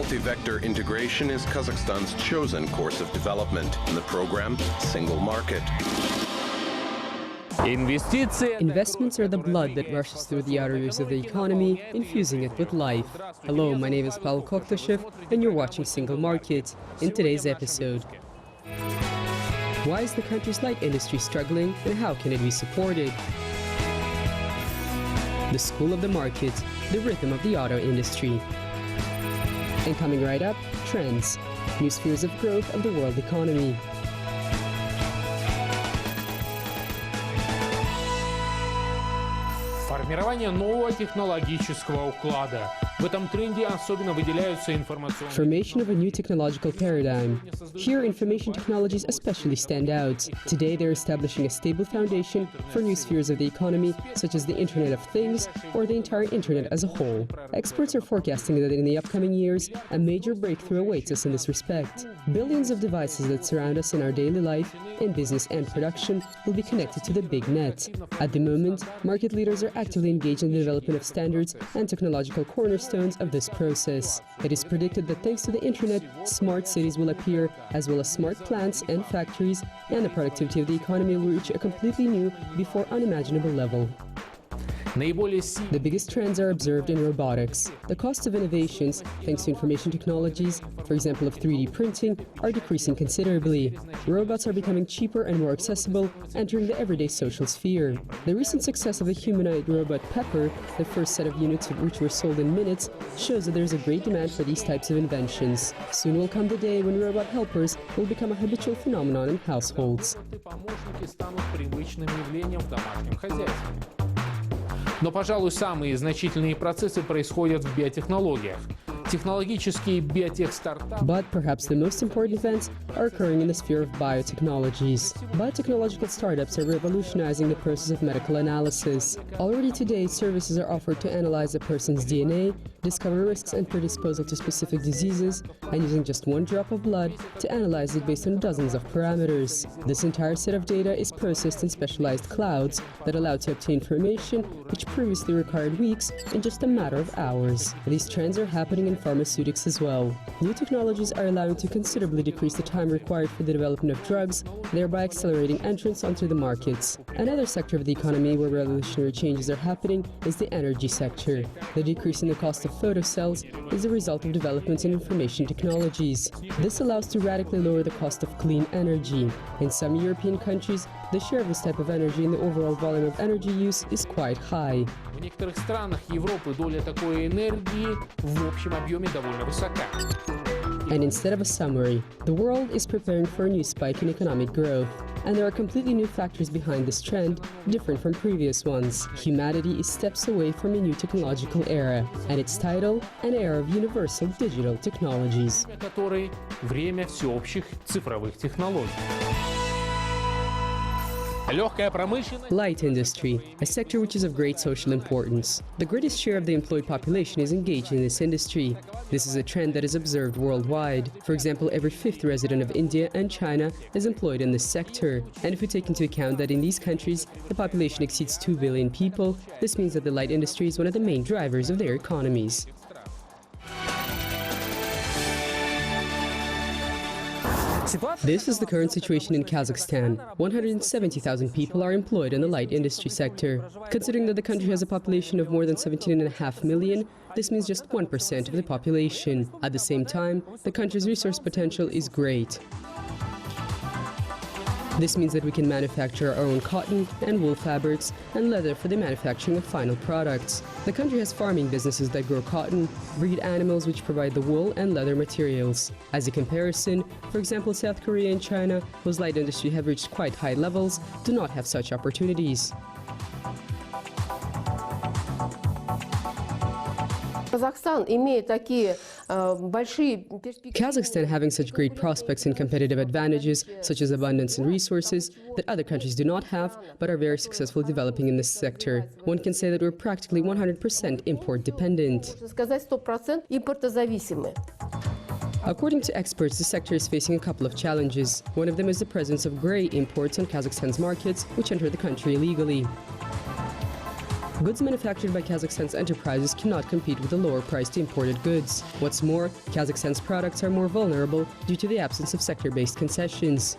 Multi-vector integration is Kazakhstan's chosen course of development in the program Single Market. Investments are the blood that rushes through the arteries of the economy, infusing it with life. Hello, my name is Pavel Koktashev, and you're watching Single Market. In today's episode, why is the country's light industry struggling, and how can it be supported? The school of the market, the rhythm of the auto industry. And coming right up, trends, new spheres of growth of the world economy. Формирование нового технологического уклада. В этом тренде особенно выделяются информационные... Formation of a new technological paradigm. Here, information technologies especially stand out. Today, they're establishing a stable foundation for new spheres of the economy, such as the Internet of Things or the entire Internet as a whole. Experts are forecasting that in the upcoming years, a major breakthrough awaits us in this respect. Billions of devices that surround us in our daily life, in business and production, will be connected to the big net. At the moment, market leaders are actively engaged in the development of standards and technological cornerstones of this process. It is predicted that thanks to the internet, smart cities will appear, as well as smart plants and factories, and the productivity of the economy will reach a completely new, before unimaginable level. The biggest trends are observed in robotics. The cost of innovations, thanks to information technologies, for example of 3D printing, are decreasing considerably. Robots are becoming cheaper and more accessible, entering the everyday social sphere. The recent success of the humanoid robot Pepper, the first set of units which were sold in minutes, shows that there is a great demand for these types of inventions. Soon will come the day when robot helpers will become a habitual phenomenon in households. Но, пожалуй, самые значительные процессы происходят в биотехнологиях. Технологические биотех-стартапы. But perhaps the most important events are occurring in the sphere of biotechnologies. Biotechnological startups are revolutionizing the process of medical analysis. Already today, services are offered to analyze a person's DNA, discover risks and predisposal to specific diseases, and using just one drop of blood to analyze it based on dozens of parameters. This entire set of data is processed in specialized clouds that allow to obtain information which previously required weeks in just a matter of hours. These trends are happening in pharmaceutics as well. New technologies are allowing to considerably decrease the time required for the development of drugs, thereby accelerating entrance onto the markets. Another sector of the economy where revolutionary changes are happening is the energy sector. The decrease in the cost of photocells is a result of developments in information technologies. This allows to radically lower the cost of clean energy. In some European countries, the share of this type of energy in the overall volume of energy use is quite high. В некоторых странах Европы доля такой энергии в общем объеме довольно высока. And instead of a summary, the world is preparing for a new spike in economic growth. And there are completely new factors behind this trend, different from previous ones. Humanity is steps away from a new technological era, and its title, an era of universal digital technologies. Который время всеобщих цифровых технологий. Light industry, a sector which is of great social importance. The greatest share of the employed population is engaged in this industry. This is a trend that is observed worldwide. For example, every fifth resident of India and China is employed in this sector. And if we take into account that in these countries the population exceeds 2 billion people, this means that the light industry is one of the main drivers of their economies. This is the current situation in Kazakhstan. 170,000 people are employed in the light industry sector. Considering that the country has a population of more than 17.5 million, this means just 1% of the population. At the same time, the country's resource potential is great. This means that we can manufacture our own cotton and wool fabrics and leather for the manufacturing of final products. The country has farming businesses that grow cotton, breed animals which provide the wool and leather materials. As a comparison, for example, South Korea and China, whose light industry have reached quite high levels, do not have such opportunities. Kazakhstan having such great prospects and competitive advantages, such as abundance in resources, that other countries do not have, but are very successfully developing in this sector. One can say that we're practically 100% import dependent. According to experts, the sector is facing a couple of challenges. One of them is the presence of grey imports on Kazakhstan's markets, which enter the country illegally. Goods manufactured by Kazakhstan's enterprises cannot compete with the lower-priced imported goods. What's more, Kazakhstan's products are more vulnerable due to the absence of sector-based concessions.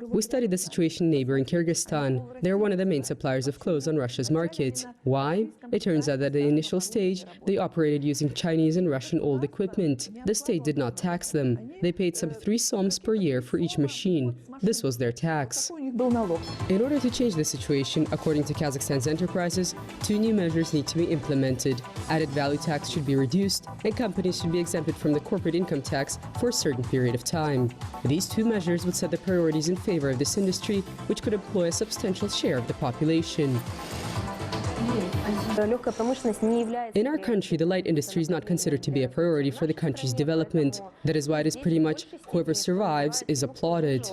We studied the situation in neighboring Kyrgyzstan. They are one of the main suppliers of clothes on Russia's market. Why? It turns out that at the initial stage, they operated using Chinese and Russian old equipment. The state did not tax them. They paid some 3 soms per year for each machine. This was their tax. In order to change the situation, according to Kazakhstan's enterprises, 2 new measures need to be implemented. Added value tax should be reduced, and companies should be exempted from the corporate income tax for a certain period of time. These 2 measures would set the priorities in favor of this industry, which could employ a substantial share of the population. In our country, the light industry is not considered to be a priority for the country's development. That is why it is pretty much whoever survives is applauded.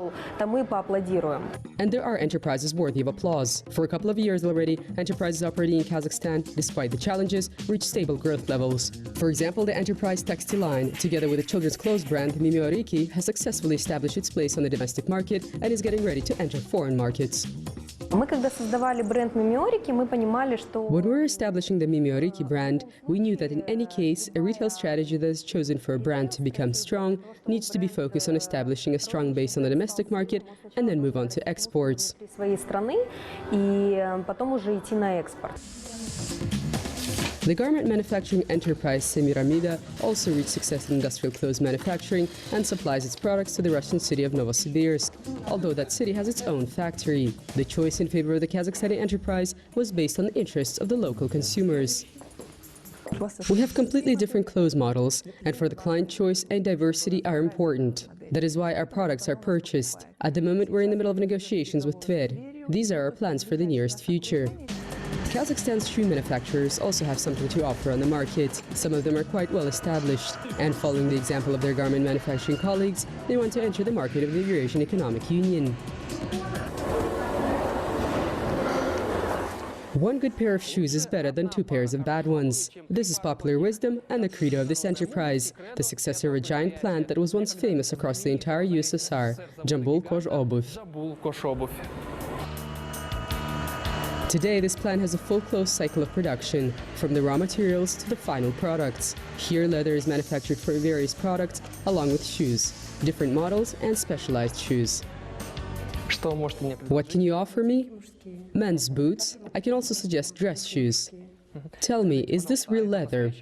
And there are enterprises worthy of applause. For a couple of years already, enterprises operating in Kazakhstan, despite the challenges, reached stable growth levels. For example, the enterprise Textiline, together with the children's clothes brand Mimioriki, has successfully established its place on the domestic market and is getting ready to enter foreign markets. When we were establishing the Mimioriki brand, we knew that in any case, a retail strategy that is chosen for a brand to become strong needs to be focused on establishing a strong base on the domestic market and then move on to exports. The garment manufacturing enterprise Semiramida also reached success in industrial clothes manufacturing and supplies its products to the Russian city of Novosibirsk, although that city has its own factory. The choice in favor of the Kazakhstani enterprise was based on the interests of the local consumers. We have completely different clothes models, and for the client, choice and diversity are important. That is why our products are purchased. At the moment, we're in the middle of negotiations with Tver. These are our plans for the nearest future. Kazakhstan's shoe manufacturers also have something to offer on the market. Some of them are quite well established, and following the example of their garment manufacturing colleagues, they want to enter the market of the Eurasian Economic Union. One good pair of shoes is better than 2 pairs of bad ones. This is popular wisdom and the credo of this enterprise, the successor of a giant plant that was once famous across the entire USSR, Jambul Koj Obuv. Today, this plant has a full closed cycle of production, from the raw materials to the final products. Here, leather is manufactured for various products, along with shoes, different models and specialized shoes. What can you offer me? Men's boots. I can also suggest dress shoes. Tell me, is this real leather?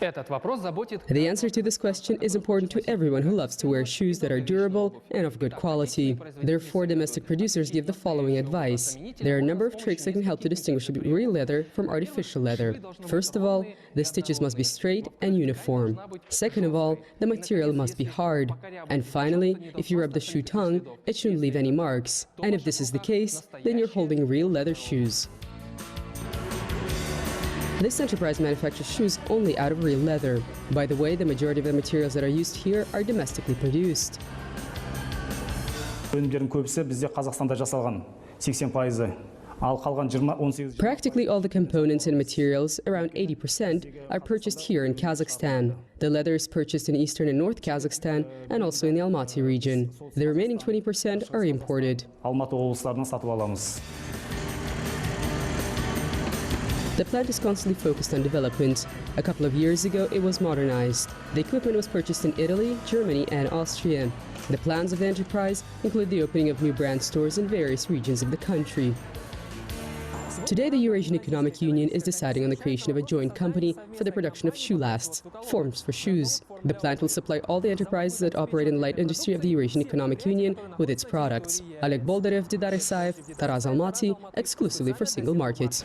The answer to this question is important to everyone who loves to wear shoes that are durable and of good quality. Therefore, domestic producers give the following advice. There are a number of tricks that can help to distinguish real leather from artificial leather. First of all, the stitches must be straight and uniform. Second of all, the material must be hard. And finally, if you rub the shoe tongue, it shouldn't leave any marks. And if this is the case, then you're holding real leather shoes. This enterprise manufactures shoes only out of real leather. By the way, the majority of the materials that are used here are domestically produced. Practically all the components and materials, around 80%, are purchased here in Kazakhstan. The leather is purchased in eastern and north Kazakhstan and also in the Almaty region. The remaining 20% are imported. The plant is constantly focused on development. A couple of years ago, it was modernized. The equipment was purchased in Italy, Germany, and Austria. The plans of the enterprise include the opening of new brand stores in various regions of the country. Today, the Eurasian Economic Union is deciding on the creation of a joint company for the production of shoe lasts, forms for shoes. The plant will supply all the enterprises that operate in the light industry of the Eurasian Economic Union with its products. Oleg Boldarev, Didar Isaev, Taraz Almaty, exclusively for single markets.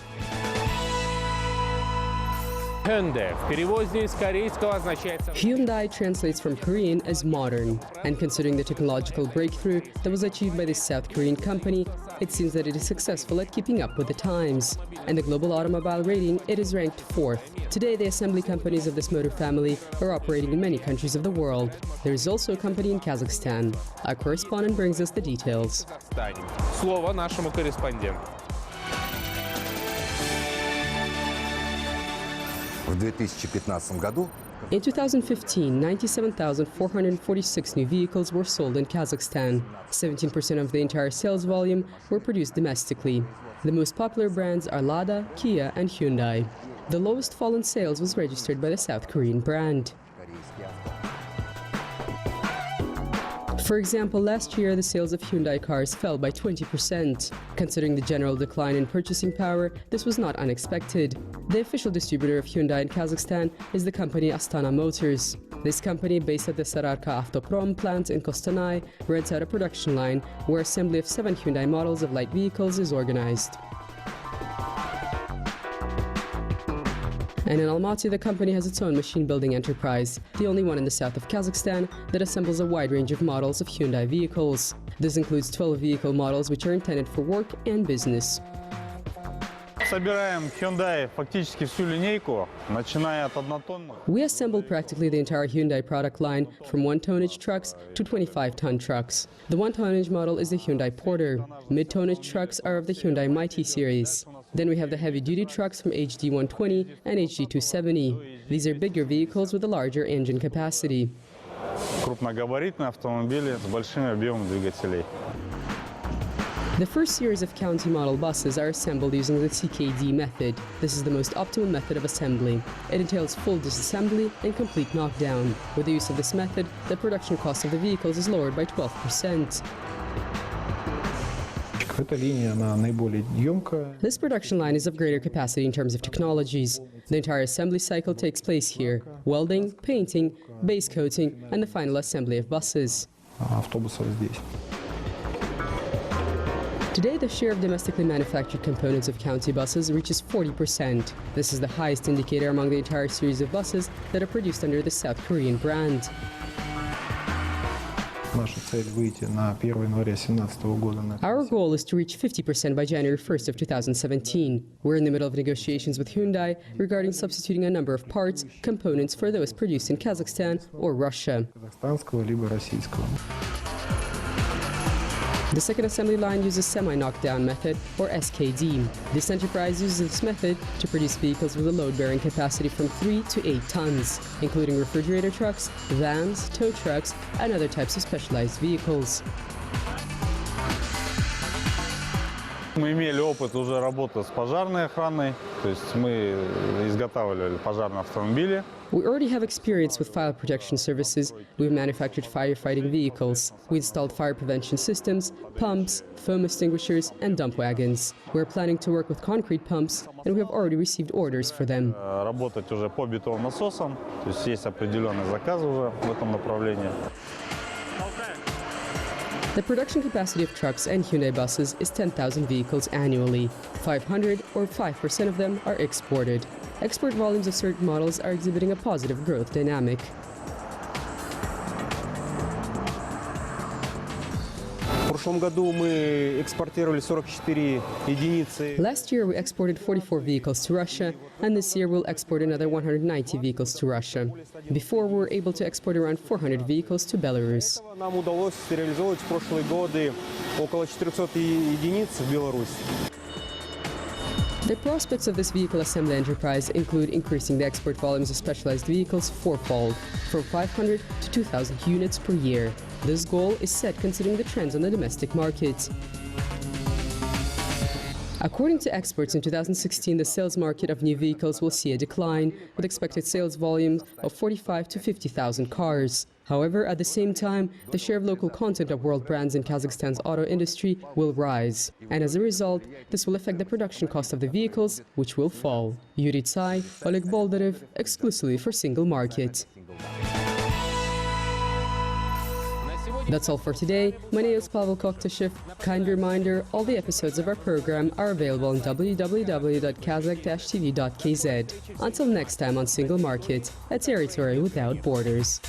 Hyundai translates from Korean as modern, and considering the technological breakthrough that was achieved by this South Korean company, it seems that it is successful at keeping up with the times. And the global automobile rating, it is ranked 4th. Today, the assembly companies of this motor family are operating in many countries of the world. There is also a company in Kazakhstan. Our correspondent brings us the details. Слово нашему корреспонденту. В 2015 году In 2015, 97,446 new vehicles were sold in Kazakhstan. 17% of the entire sales volume were produced domestically. The most popular brands are Lada, Kia, and Hyundai. The lowest fall in sales was registered by the South Korean brand. For example, last year the sales of Hyundai cars fell by 20%. Considering the general decline in purchasing power, this was not unexpected. The official distributor of Hyundai in Kazakhstan is the company Astana Motors. This company, based at the Sararka Avtoprom plant in Kostanay, rents out a production line where assembly of 7 Hyundai models of light vehicles is organized. And in Almaty, the company has its own machine-building enterprise, the only one in the south of Kazakhstan that assembles a wide range of models of Hyundai vehicles. This includes 12 vehicle models which are intended for work and business. Собираем Hyundai фактически всю линейку, начиная от однотонных. We assemble practically the entire Hyundai product line, from 1-tonnage trucks to 25-ton trucks. The 1-tonnage model is the Hyundai Porter. Mid-tonnage trucks are of the Hyundai Mighty series. Then we have the heavy-duty trucks from HD 120 and HD 270. These are bigger vehicles with a larger engine capacity. Крупногабаритные автомобили с большим объемом двигателей. The first series of county model buses are assembled using the CKD method. This is the most optimal method of assembly. It entails full disassembly and complete knockdown. With the use of this method, the production cost of the vehicles is lowered by 12%. This production line is of greater capacity in terms of technologies. The entire assembly cycle takes place here: welding, painting, base coating, and the final assembly of buses. Today, the share of domestically manufactured components of county buses reaches 40%. This is the highest indicator among the entire series of buses that are produced under the South Korean brand. Our goal is to reach 50% by January 1st of 2017. We're in the middle of negotiations with Hyundai regarding substituting a number of parts, components for those produced in Kazakhstan or Russia. The second assembly line uses semi-knockdown method, or SKD. This enterprise uses this method to produce vehicles with a load-bearing capacity from 3 to 8 tons, including refrigerator trucks, vans, tow trucks, and other types of specialized vehicles. Мы имели опыт уже работы с пожарной охраной, то есть мы изготавливали пожарные автомобили. We already have experience with fire protection services. We've manufactured firefighting vehicles. We installed fire prevention systems, pumps, foam extinguishers, and dump wagons. We're planning to work with concrete pumps, and we have already received orders for them. Работать уже по битовым насосам, то есть определенный заказ уже в этом направлении. The production capacity of trucks and Hyundai buses is 10,000 vehicles annually. 500 or 5% of them are exported. Export volumes of certain models are exhibiting a positive growth dynamic. Last year we exported 44 vehicles to Russia, and this year we'll export another 190 vehicles to Russia. Before we were able to export around 400 vehicles to Belarus. Нам удалось реализовать в прошлые годы около 400 единиц в Беларусь. The prospects of this vehicle assembly enterprise include increasing the export volumes of specialized vehicles fourfold, from 500 to 2,000 units per year. This goal is set considering the trends on the domestic market. According to experts, in 2016, the sales market of new vehicles will see a decline, with expected sales volumes of 45 to 50,000 cars. However, at the same time, the share of local content of world brands in Kazakhstan's auto industry will rise. And as a result, this will affect the production cost of the vehicles, which will fall. Yuri Tsai, Oleg Boldarev, exclusively for Single Market. That's all for today. My name is Pavel Koktashev. Kind reminder, all the episodes of our program are available on www.kazakh-tv.kz. Until next time on Single Market, a territory without borders.